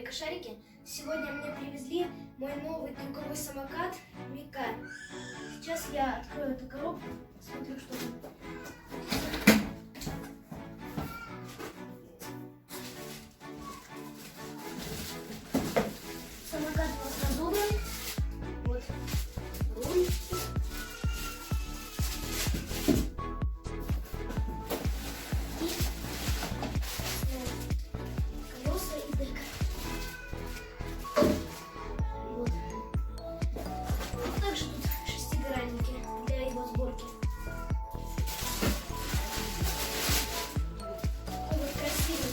Кошарики. Сегодня мне привезли мой новый трюковой самокат Мика. Сейчас я открою эту коробку, смотрю, что тут. Самокат у нас разобран. Вот руль. Колеса и дека. Вот. Также тут шестигранники для его сборки. Такой вот красивый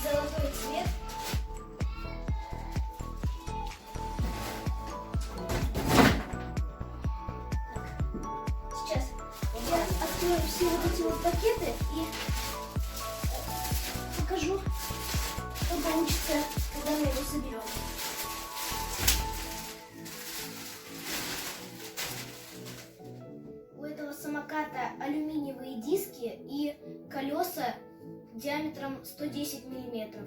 золотой цвет. Сейчас я открою все вот эти вот пакеты и покажу, что получится, когда мы его соберем. У этого самоката алюминиевые диски и колеса диаметром 110 миллиметров.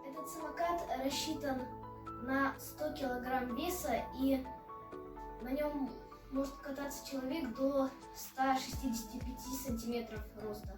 Этот самокат рассчитан на 100 килограмм веса, и на нем может кататься человек до 165 сантиметров роста.